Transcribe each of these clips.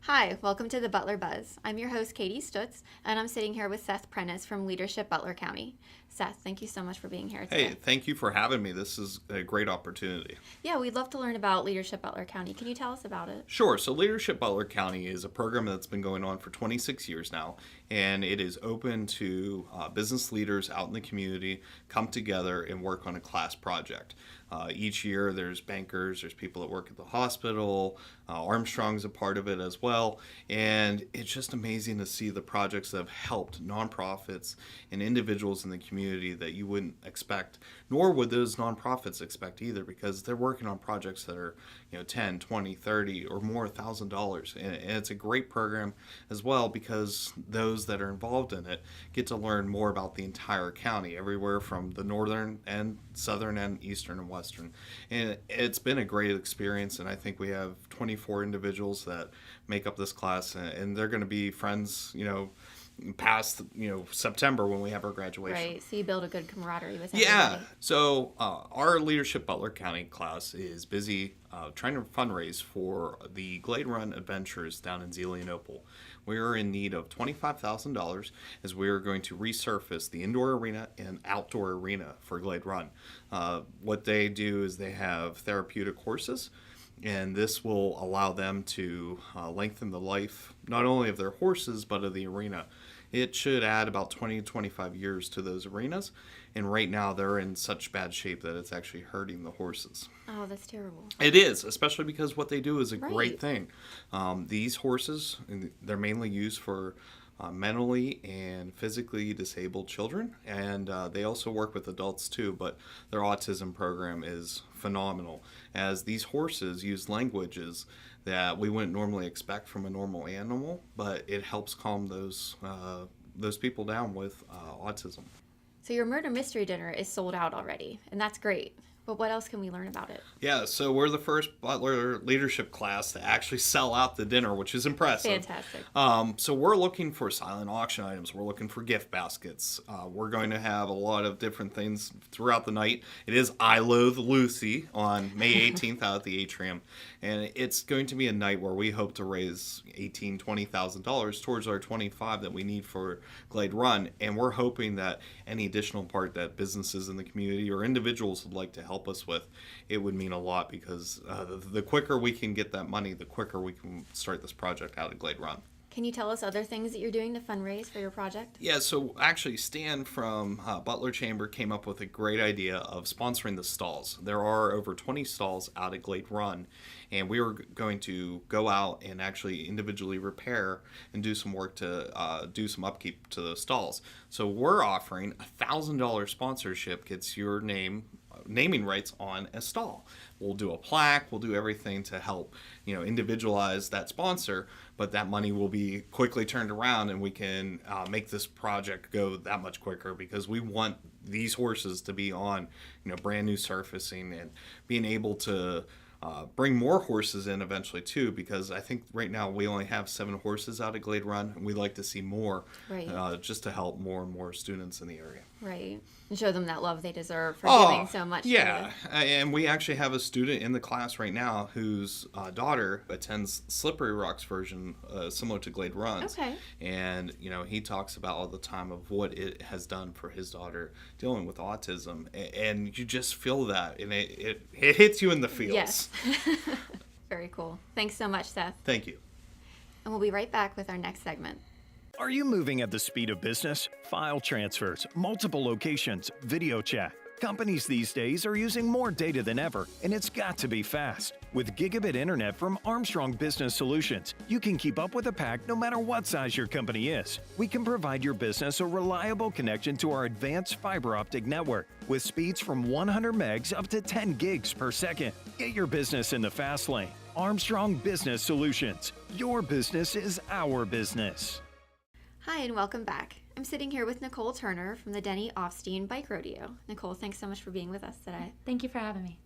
Hi, welcome to the Butler Buzz. I'm your host, Katie Stutz, and I'm sitting here with Seth Prentice from Leadership Butler County. Seth, thank you so much for being here today. Hey, thank you for having me. This is a great opportunity. Yeah, we'd love to learn about Leadership Butler County. Can you tell us about it? Sure. So Leadership Butler County is a program that's been going on for 26 years now, and it is open to business leaders out in the community come together and work on a class project. Each year there's bankers, there's people that work at the hospital, Armstrong's a part of it as well, and it's just amazing to see the projects that have helped nonprofits and individuals in the community that you wouldn't expect, nor would those nonprofits expect either, because they're working on projects that are 10, 20, 30 or more $1,000, and it's a great program as well because those that are involved in it get to learn more about the entire county, everywhere from the northern and southern and eastern and western. And it's been a great experience, and I think we have 24 individuals that make up this class, and they're going to be friends past September when we have our graduation. Right, so you build a good camaraderie with everybody. Yeah, so our Leadership Butler County class is busy trying to fundraise for the Glade Run Adventures down in Zelienople. We are in need of $25,000 as we are going to resurface the indoor arena and outdoor arena for Glade Run. What they do is they have therapeutic horses, and this will allow them to lengthen the life not only of their horses but of the arena. It should add about 20 to 25 years to those arenas, and right now they're in such bad shape that it's actually hurting the horses. Oh, that's terrible. It is, especially because what they do is a Right. great thing. These horses, they're mainly used for mentally and physically disabled children, and they also work with adults too, but their autism program is phenomenal, as these horses use languages that we wouldn't normally expect from a normal animal, but it helps calm those people down with autism. So your murder mystery dinner is sold out already, and that's great. But what else can we learn about it? Yeah, so we're the first Butler leadership class to actually sell out the dinner, which is impressive. Fantastic. So we're looking for silent auction items. We're looking for gift baskets. We're going to have a lot of different things throughout the night. It is I Loathe Lucy on May 18th out at the Atrium. And it's going to be a night where we hope to raise $18,000, $20,000 towards our $25,000 that we need for Glade Run. And we're hoping that any additional part that businesses in the community or individuals would like to help us with, it would mean a lot, because the quicker we can get that money, the quicker we can start this project out at Glade Run. Can you tell us other things that you're doing to fundraise for your project? Yeah, so actually Stan from Butler Chamber came up with a great idea of sponsoring the stalls. There are over 20 stalls out at Glade Run, and we were going to go out and actually individually repair and do some work to do some upkeep to those stalls. So we're offering $1,000 sponsorship, gets your naming rights on a stall. We'll do a plaque, we'll do everything to help individualize that sponsor, but that money will be quickly turned around, and we can make this project go that much quicker, because we want these horses to be on brand new surfacing and being able to bring more horses in eventually too, because I think right now we only have 7 horses out at Glade Run, and we'd like to see more, Right. just to help more and more students in the area. Right. And show them that love they deserve for Oh, giving so much. yeah. And we actually have a student in the class right now whose daughter attends Slippery Rock's version, similar to Glade Run's. Okay. And, he talks about all the time of what it has done for his daughter dealing with autism. And you just feel that, and it hits you in the feels. Yes. Very cool. Thanks so much, Seth. Thank you. And we'll be right back with our next segment. Are you moving at the speed of business? File transfers, multiple locations, video chat. Companies these days are using more data than ever, and it's got to be fast. With gigabit internet from Armstrong Business Solutions, you can keep up with the pack no matter what size your company is. We can provide your business a reliable connection to our advanced fiber optic network with speeds from 100 megs up to 10 gigs per second. Get your business in the fast lane. Armstrong Business Solutions. Your business is our business. Hi, and welcome back. I'm sitting here with Nicole Turner from the Denny Offstein Bike Rodeo. Nicole, thanks so much for being with us today. Thank you for having me.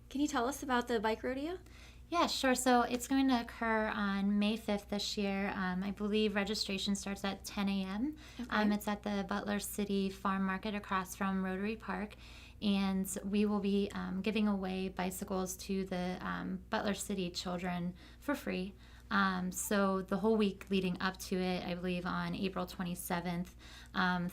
Can you tell us about the bike rodeo? Yeah, sure. So it's going to occur on May 5th this year. I believe registration starts at 10 a.m. Okay. It's at the Butler City Farm Market across from Rotary Park. And we will be giving away bicycles to the Butler City children for free. So the whole week leading up to it, I believe on April 27th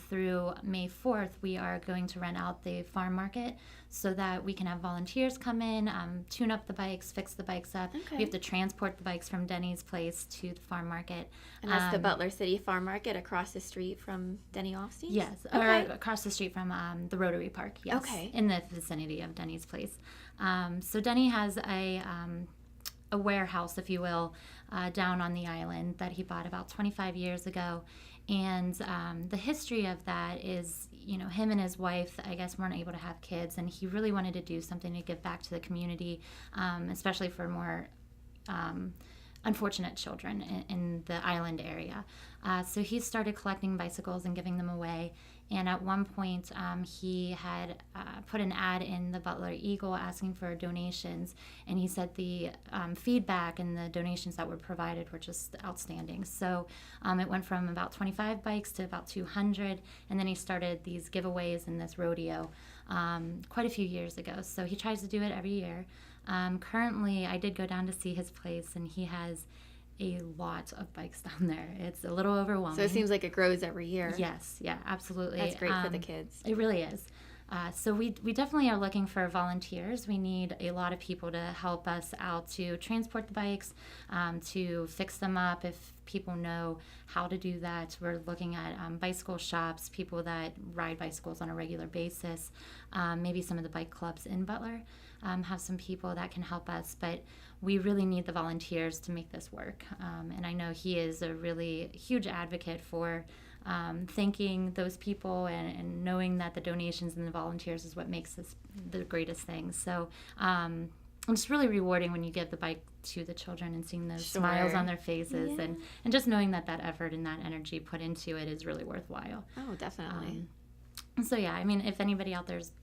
through May 4th, we are going to rent out the farm market so that we can have volunteers come in, tune up the bikes, fix the bikes up. Okay. We have to transport the bikes from Denny's place to the farm market. And that's the Butler City Farm Market across the street from Denny Offstein's? Yes, Okay. or across the street from the Rotary Park, yes, Okay. in the vicinity of Denny's place. So Denny has a warehouse, if you will, down on the island that he bought about 25 years ago. And the history of that is, him and his wife, I guess, weren't able to have kids, and he really wanted to do something to give back to the community, especially for more unfortunate children in the island area. So he started collecting bicycles and giving them away. And at one point, he had put an ad in the Butler Eagle asking for donations. And he said the feedback and the donations that were provided were just outstanding. So it went from about 25 bikes to about 200. And then he started these giveaways in this rodeo quite a few years ago. So he tries to do it every year. Currently, I did go down to see his place, and he has a lot of bikes down there. It's a little overwhelming. So it seems like it grows every year. Yes, yeah, absolutely. That's great for the kids. It really is. So we definitely are looking for volunteers. We need a lot of people to help us out to transport the bikes, to fix them up if people know how to do that. We're looking at bicycle shops, people that ride bicycles on a regular basis. Maybe some of the bike clubs in Butler have some people that can help us, but we really need the volunteers to make this work. And I know he is a really huge advocate for thanking those people and knowing that the donations and the volunteers is what makes this the greatest thing. So it's really rewarding when you give the bike to the children and seeing those smiles on their faces, and just knowing that effort and that energy put into it is really worthwhile. Oh, definitely. So yeah, I mean, if anybody out there's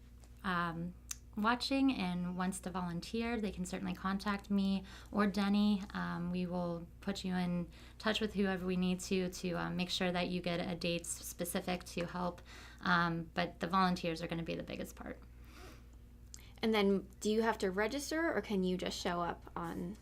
watching and wants to volunteer, they can certainly contact me or Denny. We will put you in touch with whoever we need to make sure that you get a date specific to help. But the volunteers are going to be the biggest part. And then do you have to register, or can you just show up on...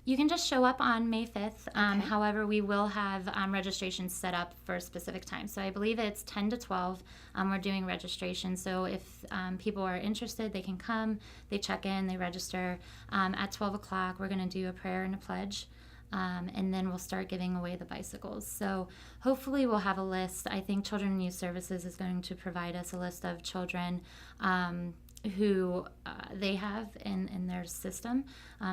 You can just show up on May 5th. However, we will have registrations set up for a specific time. So I believe it's 10 to 12. We're doing registration. So if people are interested, they can come, they check in, they register. At 12 o'clock, we're going to do a prayer and a pledge. And then we'll start giving away the bicycles. So hopefully we'll have a list. I think Children and Youth Services is going to provide us a list of children who they have in their system.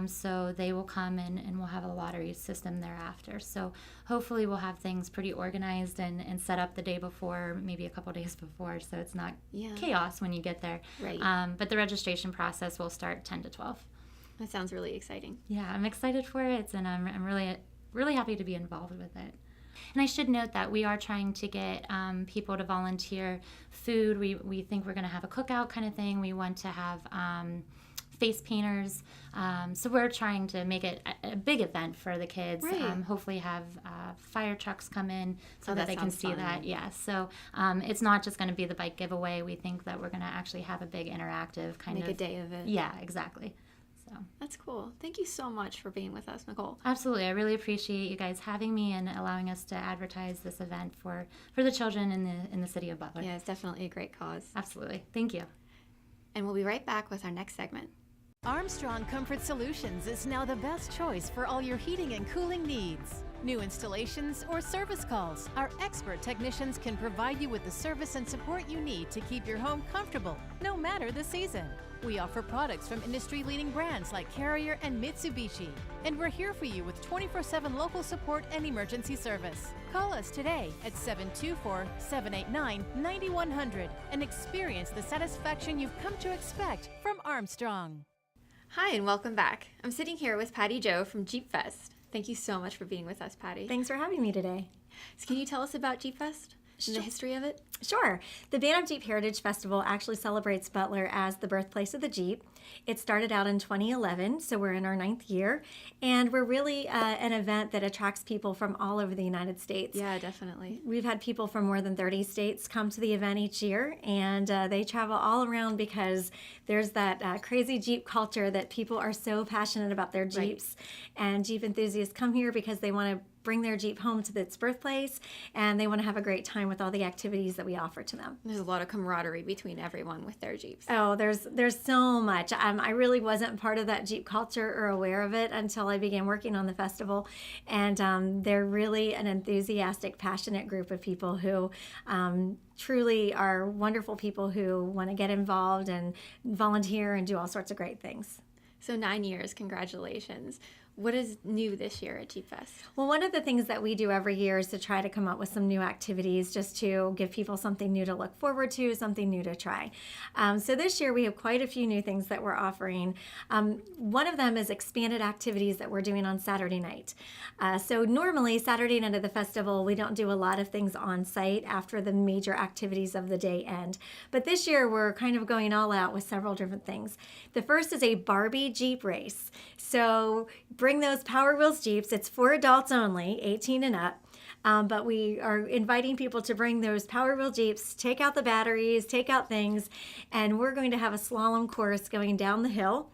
So they will come and we'll have a lottery system thereafter. So hopefully we'll have things pretty organized and set up the day before, maybe a couple days before, so it's not chaos when you get there. Right. But the registration process will start 10 to 12. That sounds really exciting. Yeah, I'm excited for it, and I'm really, really happy to be involved with it. And I should note that we are trying to get people to volunteer food. We think we're going to have a cookout kind of thing. We want to have face painters. So we're trying to make it a big event for the kids. Right. Hopefully have fire trucks come in so that that they can sounds see fun. that. Yeah. So it's not just going to be the bike giveaway. We think that we're going to actually have a big interactive kind Make of... a day of it. Yeah, exactly. So That's cool. Thank you so much for being with us, Nicole. absolutely. I really appreciate you guys having me and allowing us to advertise this event for the children in the city of Butler. Yeah, it's definitely a great cause. Absolutely. Thank you. And we'll be right back with our next segment. Armstrong Comfort Solutions is now the best choice for all your heating and cooling needs. New installations or service calls, our expert technicians can provide you with the service and support you need to keep your home comfortable, no matter the season. We offer products from industry-leading brands like Carrier and Mitsubishi, and we're here for you with 24/7 local support and emergency service. Call us today at 724-789-9100 and experience the satisfaction you've come to expect from Armstrong. Hi, and welcome back. I'm sitting here with Patty Jo from Jeep Fest. Thank you so much for being with us, Patty. Thanks for having me today. So can you tell us about Jeep Fest and the history of it? Sure. The Bantam Jeep Heritage Festival actually celebrates Butler as the birthplace of the Jeep. It started out in 2011, so we're in our 9th year, and we're really an event that attracts people from all over the United States. Yeah, definitely. We've had people from more than 30 states come to the event each year, and they travel all around because there's that crazy Jeep culture that people are so passionate about their Jeeps. And Jeep enthusiasts come here because they want to bring their Jeep home to its birthplace, and they want to have a great time with all the activities that we offer to them. There's a lot of camaraderie between everyone with their Jeeps. Oh, there's so much. I really wasn't part of that Jeep culture or aware of it until I began working on the festival, and they're really an enthusiastic, passionate group of people who truly are wonderful people who want to get involved and volunteer and do all sorts of great things. So 9 years, congratulations. What is new this year at Jeep Fest? Well, one of the things that we do every year is to try to come up with some new activities just to give people something new to look forward to, something new to try. So this year we have quite a few new things that we're offering. One of them is expanded activities that we're doing on Saturday night. So normally Saturday night of the festival, we don't do a lot of things on site after the major activities of the day end. But this year we're kind of going all out with several different things. The first is a Barbie Jeep race. So bring those Power Wheels Jeeps. It's for adults only, 18 and up. But we are inviting people to bring those Power Wheel Jeeps, take out the batteries, take out things, and we're going to have a slalom course going down the hill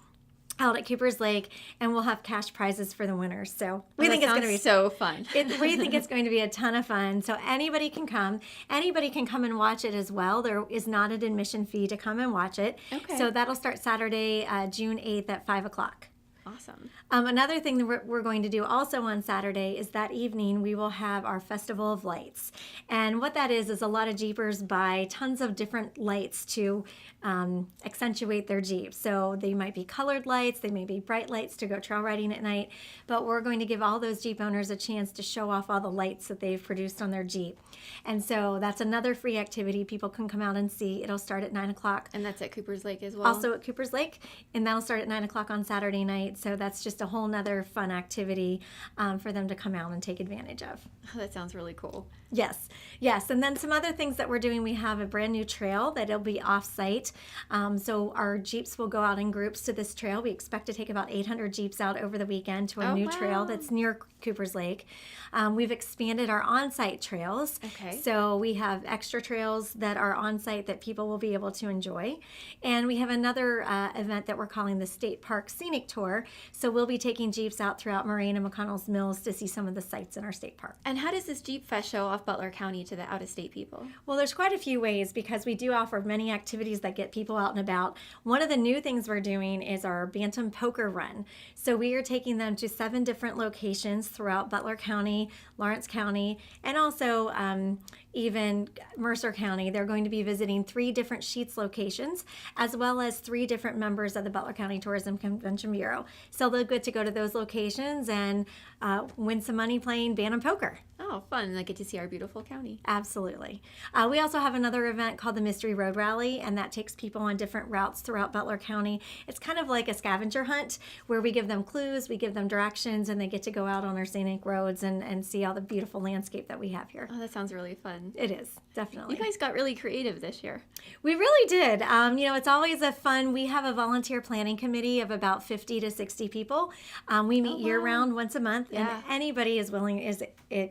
out at Cooper's Lake, and we'll have cash prizes for the winners. So we think it's going to be so fun. We think it's going to be a ton of fun. So anybody can come. Anybody can come and watch it as well. There is not an admission fee to come and watch it. Okay. So that'll start Saturday, June 8th at 5 o'clock. Awesome. Another thing that we're going to do also on Saturday is that evening we will have our Festival of Lights. And what that is a lot of Jeepers buy tons of different lights to accentuate their Jeep. So they might be colored lights, they may be bright lights to go trail riding at night, but we're going to give all those Jeep owners a chance to show off all the lights that they've produced on their Jeep. And so that's another free activity people can come out and see. It'll start at 9 o'clock. And that's at Cooper's Lake as well? Also at Cooper's Lake, and that'll start at 9 o'clock on Saturday night. So that's just a whole nother fun activity for them to come out and take advantage of. Oh, that sounds really cool. Yes. And then some other things that we're doing, we have a brand new trail that'll be off-site. So our Jeeps will go out in groups to this trail. We expect to take about 800 Jeeps out over the weekend to a new trail that's near Cooper's Lake. We've expanded our on-site trails. Okay. So we have extra trails that are on-site that people will be able to enjoy. And we have another event that we're calling the State Park Scenic Tour. So we'll be taking Jeeps out throughout Moraine and McConnell's Mills to see some of the sights in our state park. And how does this Jeep Fest show off Butler County to the out-of-state people? Well, there's quite a few ways because we do offer many activities that get people out and about. One of the new things we're doing is our Bantam Poker Run. So we are taking them to 7 different locations throughout Butler County, Lawrence County, and also even Mercer County. They're going to be visiting 3 different Sheets locations, as well as 3 different members of the Butler County Tourism Convention Bureau. So they'll get to go to those locations and win some money playing Bantam Poker. Oh, fun. And I get to see our beautiful county. Absolutely. We also have another event called the Mystery Road Rally, and that takes people on different routes throughout Butler County. It's kind of like a scavenger hunt where we give them clues, we give them directions, and they get to go out on our scenic roads and see all the beautiful landscape that we have here. Oh, that sounds really fun. It is, definitely. You guys got really creative this year. We really did. It's always a fun, we have a volunteer planning committee of about 50 to 60 people. We meet year-round once a month, and anybody is willing,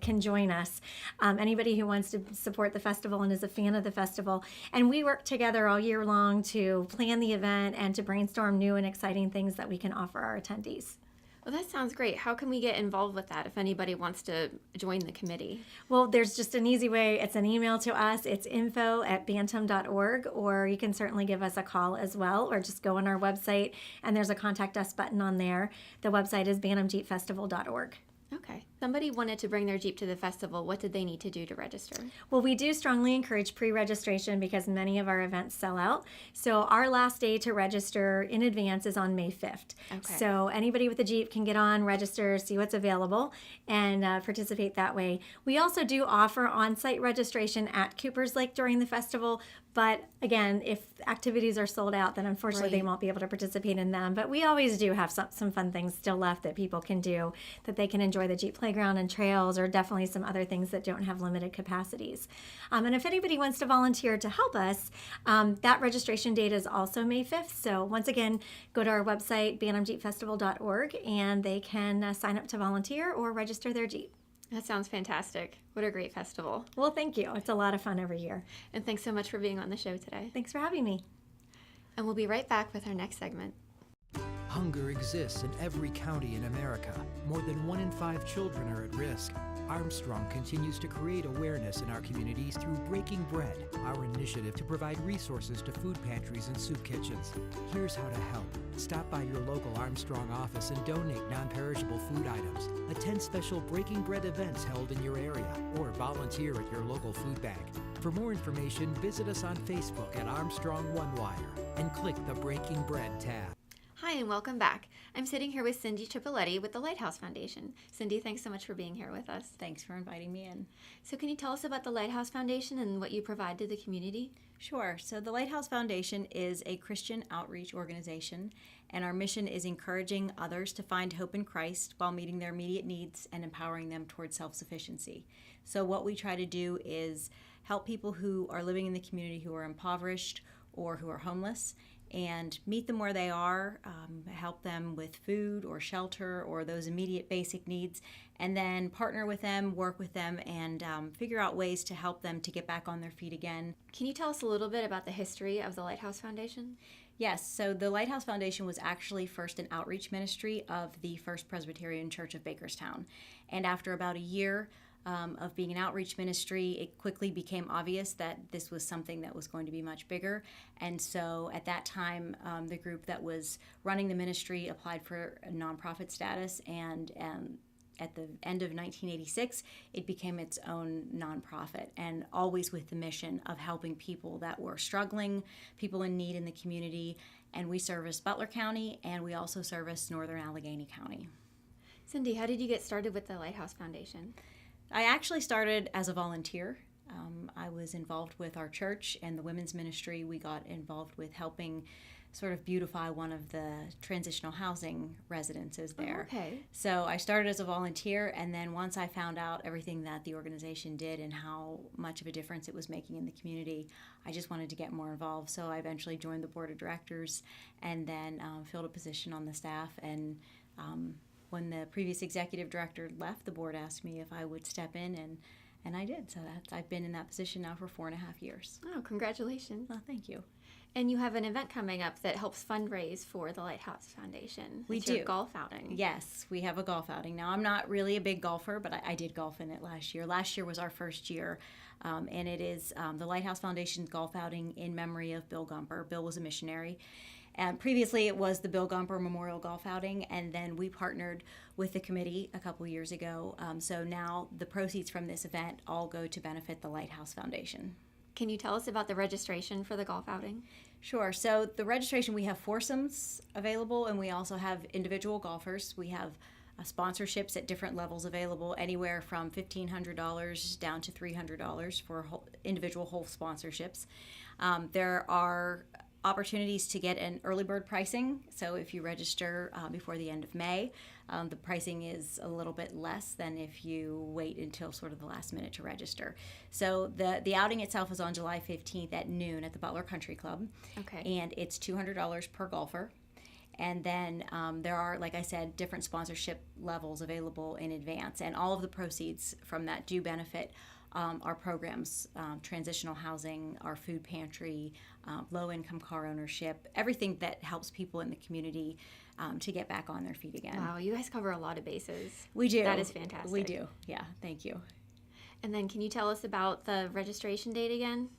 can join us. Anybody who wants to support the festival and is a fan of the festival. And we work together all year long to plan the event and to brainstorm new and exciting things that we can offer our attendees. Well, that sounds great. How can we get involved with that if anybody wants to join the committee? Well, there's just an easy way. It's an email to us. It's info@bantam.org, or you can certainly give us a call as well, or just go on our website, and there's a contact us button on there. The website is bantamjeepfestival.org. Okay. Somebody wanted to bring their Jeep to the festival. What did they need to do to register? Well, we do strongly encourage pre-registration because many of our events sell out. So our last day to register in advance is on May 5th. Okay. So anybody with a Jeep can get on, register, see what's available, and participate that way. We also do offer on-site registration at Cooper's Lake during the festival, But again, if activities are sold out, then unfortunately they Right. won't be able to participate in them. But we always do have some fun things still left that people can do, that they can enjoy the Jeep playground and trails, or definitely some other things that don't have limited capacities. And if anybody wants to volunteer to help us, that registration date is also May 5th. So once again, go to our website, bantamjeepfestival.org, and they can sign up to volunteer or register their Jeep. That sounds fantastic. What a great festival. Well, thank you. It's a lot of fun every year. And thanks so much for being on the show today. Thanks for having me. And we'll be right back with our next segment. Hunger exists in every county in America. More than 1 in 5 children are at risk. Armstrong continues to create awareness in our communities through Breaking Bread, our initiative to provide resources to food pantries and soup kitchens. Here's how to help. Stop by your local Armstrong office and donate non-perishable food items. Attend special Breaking Bread events held in your area, or volunteer at your local food bank. For more information, visit us on Facebook at Armstrong One Wire and click the Breaking Bread tab. Hi, and welcome back. I'm sitting here with Cindy Cipoletti with the Lighthouse Foundation. Cindy, thanks so much for being here with us. Thanks for inviting me in. So can you tell us about the Lighthouse Foundation and what you provide to the community? Sure. So the Lighthouse Foundation is a Christian outreach organization, and our mission is encouraging others to find hope in Christ while meeting their immediate needs and empowering them towards self-sufficiency. So what we try to do is help people who are living in the community who are impoverished or who are homeless, and meet them where they are, help them with food or shelter or those immediate basic needs, and then partner with them, work with them, and figure out ways to help them to get back on their feet again. Can you tell us a little bit about the history of the Lighthouse Foundation? Yes, so the Lighthouse Foundation was actually first an outreach ministry of the First Presbyterian Church of Bakerstown. And after about a year of being an outreach ministry, it quickly became obvious that this was something that was going to be much bigger. And so at that time, the group that was running the ministry applied for a nonprofit status, and at the end of 1986, it became its own nonprofit, and always with the mission of helping people that were struggling, people in need in the community. And we service Butler County, and we also service Northern Allegheny County. Cindy, how did you get started with the Lighthouse Foundation? I actually started as a volunteer. I was involved with our church and the women's ministry. We got involved with helping sort of beautify one of the transitional housing residences there. Oh, okay. So I started as a volunteer, and then once I found out everything that the organization did and how much of a difference it was making in the community, I just wanted to get more involved. So I eventually joined the board of directors, and then filled a position on the staff. And when the previous executive director left, the board asked me if I would step in, and I did. So I've been in that position now for 4.5 years. Oh, congratulations. Well, thank you. And you have an event coming up that helps fundraise for the Lighthouse Foundation. We It's your do. golf outing. Yes, we have a golf outing. Now, I'm not really a big golfer, but I did golf in it last year. Last year was our first year, and it is the Lighthouse Foundation's golf outing in memory of Bill Gumper. Bill was a missionary. Previously, it was the Bill Gumper Memorial Golf Outing, and then we partnered with the committee a couple years ago. So now the proceeds from this event all go to benefit the Lighthouse Foundation. Can you tell us about the registration for the golf outing? Sure. So the registration, we have foursomes available, and we also have individual golfers. We have sponsorships at different levels available, anywhere from $1,500 down to $300 for individual hole sponsorships. There are opportunities to get an early bird pricing. So if you register before the end of May, the pricing is a little bit less than if you wait until sort of the last minute to register. So the outing itself is on July 15th at noon at the Butler Country Club. Okay. And it's $200 per golfer. And then there are, like I said, different sponsorship levels available in advance. And all of the proceeds from that do benefit our programs, transitional housing, our food pantry, low-income car ownership, everything that helps people in the community to get back on their feet again. Wow, you guys cover a lot of bases. We do. That is fantastic. We do. Yeah, thank you. And then can you tell us about the registration date again?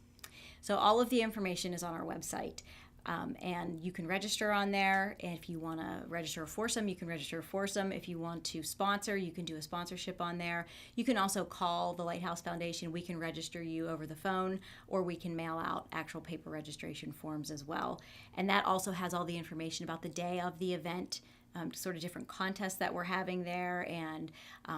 So all of the information is on our website. And you can register on there. And if you want to register a foursome, you can register a foursome. If you want to sponsor, you can do a sponsorship on there. You can also call the Lighthouse Foundation. We can register you over the phone, or we can mail out actual paper registration forms as well. And that also has all the information about the day of the event, sort of different contests that we're having there, and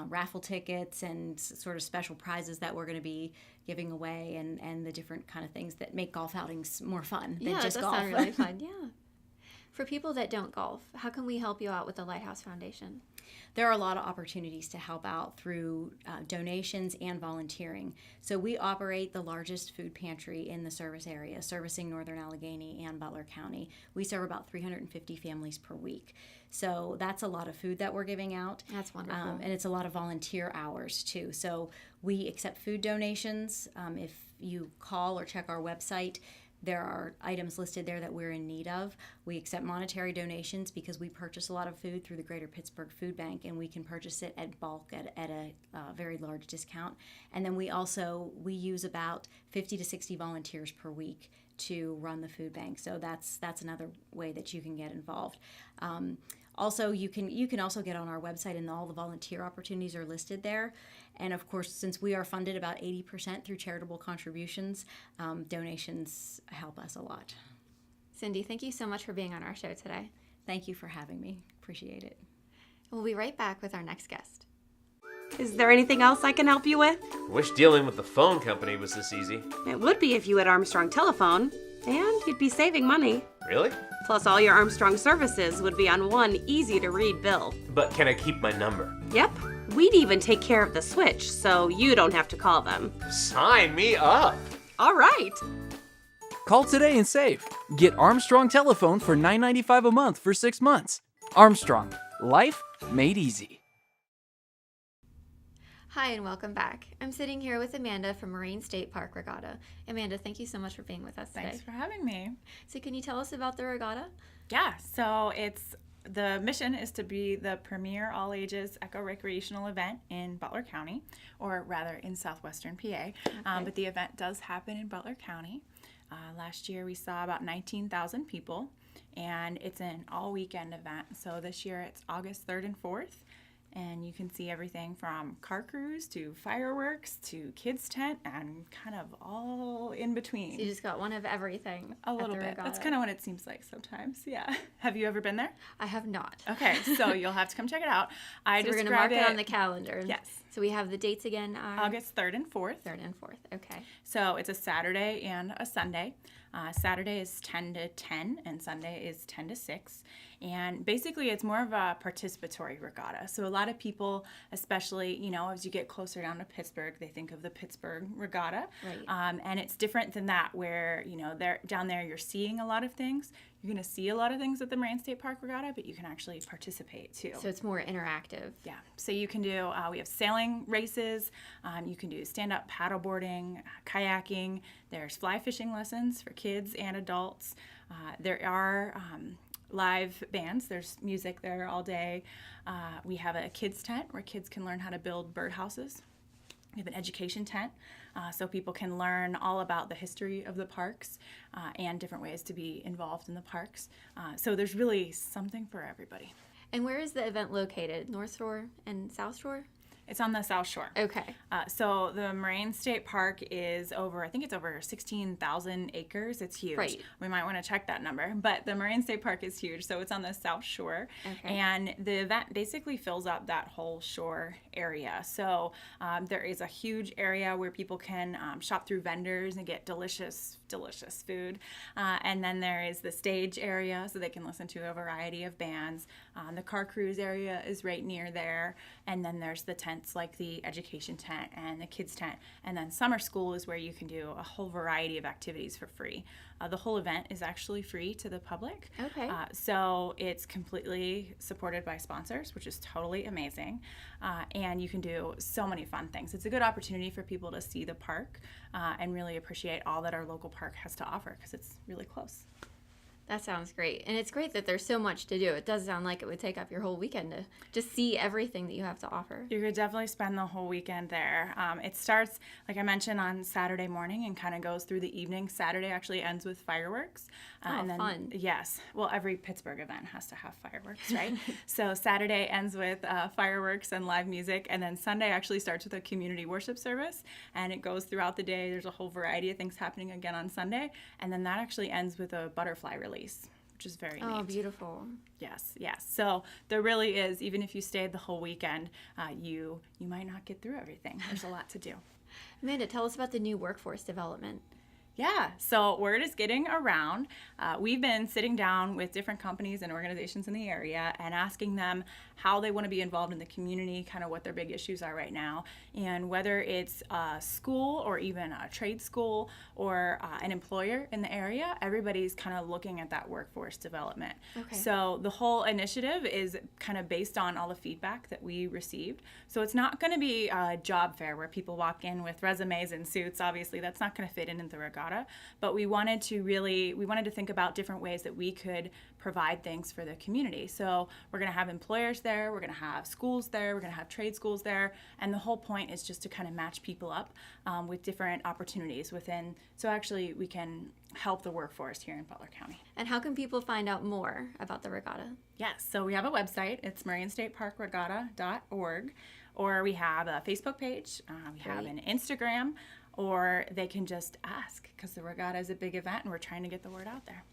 raffle tickets and sort of special prizes that we're going to be giving away, and the different kind of things that make golf outings more fun than just golf. Yeah, that sounds really fun. Yeah. For people that don't golf, how can we help you out with the Lighthouse Foundation? There are a lot of opportunities to help out through donations and volunteering. So we operate the largest food pantry in the service area, servicing Northern Allegheny and Butler County. We serve about 350 families per week. So that's a lot of food that we're giving out. That's wonderful. And it's a lot of volunteer hours too. So we accept food donations. If you call or check our website, there are items listed there that we're in need of. We accept monetary donations because we purchase a lot of food through the Greater Pittsburgh Food Bank, and we can purchase it at bulk at a very large discount. And then we use about 50 to 60 volunteers per week to run the food bank. So that's another way that you can get involved. Also, you can also get on our website, and all the volunteer opportunities are listed there. And of course, since we are funded about 80% through charitable contributions, donations help us a lot. Cindy, thank you so much for being on our show today. Thank you for having me. Appreciate it. We'll be right back with our next guest. Is there anything else I can help you with? Wish dealing with the phone company was this easy. It would be if you had Armstrong Telephone, and you'd be saving money. Really? Plus, all your Armstrong services would be on one easy-to-read bill. But can I keep my number? Yep. We'd even take care of the switch, so you don't have to call them. Sign me up! All right. Call today and save. Get Armstrong Telephone for $9.95 a month for 6 months. Armstrong. Life made easy. Hi, and welcome back. I'm sitting here with Amanda from Moraine State Park Regatta. Amanda, thank you so much for being with us today. Thanks for having me. So can you tell us about the regatta? Yeah, so the mission is to be the premier all-ages eco-recreational event in Butler County, or rather in southwestern PA. Okay. But the event does happen in Butler County. Last year we saw about 19,000 people, and it's an all-weekend event. So this year it's August 3rd and 4th. And you can see everything from car cruise to fireworks to kids tent and kind of all in between. So you just got one of everything. A little bit. That's kind of what it seems like sometimes. Yeah. Have you ever been there? I have not. Okay, so you'll have to come check it out. We're going to mark it on the calendar. Yes. So we have the dates again. August 3rd and 4th. 3rd and 4th. Okay. So it's a Saturday and a Sunday. Saturday is 10 to 10 and Sunday is 10 to 6. And basically it's more of a participatory regatta. So a lot of people, especially, as you get closer down to Pittsburgh, they think of the Pittsburgh Regatta. Right. And it's different than that where, down there you're seeing a lot of things. You're going to see a lot of things at the Moraine State Park Regatta, but you can actually participate too. So it's more interactive. Yeah. So you can do, we have sailing races. You can do stand-up paddleboarding, kayaking. There's fly fishing lessons for kids and adults. There are live bands. There's music there all day. We have a kids tent where kids can learn how to build birdhouses. We have an education tent, so people can learn all about the history of the parks and different ways to be involved in the parks. So there's really something for everybody. And where is the event located? North Shore and South Shore? It's on the South Shore. Okay. So the Moraine State Park is over 16,000 acres. It's huge. Right. We might want to check that number. But the Moraine State Park is huge, so it's on the South Shore. Okay. And the event basically fills up that whole shore area. So there is a huge area where people can shop through vendors and get delicious food. And then there is the stage area, so they can listen to a variety of bands. The car cruise area is right near there. And then there's the tents like the education tent and the kids tent. And then summer school is where you can do a whole variety of activities for free. The whole event is actually free to the public. Okay. So it's completely supported by sponsors, which is totally amazing. And you can do so many fun things. It's a good opportunity for people to see the park and really appreciate all that our local park has to offer because it's really close. That sounds great. And it's great that there's so much to do. It does sound like it would take up your whole weekend to just see everything that you have to offer. You could definitely spend the whole weekend there. It starts, like I mentioned, on Saturday morning and kind of goes through the evening. Saturday actually ends with fireworks. And then, fun. Yes. Well, every Pittsburgh event has to have fireworks, right? So Saturday ends with fireworks and live music. And then Sunday actually starts with a community worship service. And it goes throughout the day. There's a whole variety of things happening again on Sunday. And then that actually ends with a butterfly release. which is very Oh, neat. beautiful. Yes. So there really is, even if you stayed the whole weekend, you might not get through everything. There's a lot to do. Amanda, tell us about the new workforce development. Yeah, so word is getting around. We've been sitting down with different companies and organizations in the area and asking them how they want to be involved in the community, kind of what their big issues are right now, and whether it's a school or even a trade school or an employer in the area, everybody's kind of looking at that workforce development. Okay. So the whole initiative is kind of based on all the feedback that we received. So it's not going to be a job fair where people walk in with resumes and suits. Obviously, that's not going to fit in the Regatta, but we wanted to think about different ways that we could provide things for the community. So we're going to have employers there, we're going to have schools there, we're going to have trade schools there, and the whole point is just to kind of match people up with different opportunities within, so actually we can help the workforce here in Butler County. And how can people find out more about the Regatta? Yes, so we have a website. It's MoraineStateParkRegatta.org, or we have a Facebook page, we have an Instagram, or they can just ask, because the Regatta is a big event and we're trying to get the word out there.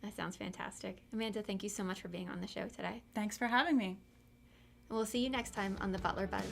That sounds fantastic. Amanda, thank you so much for being on the show today. Thanks for having me. And we'll see you next time on the Butler Buzz.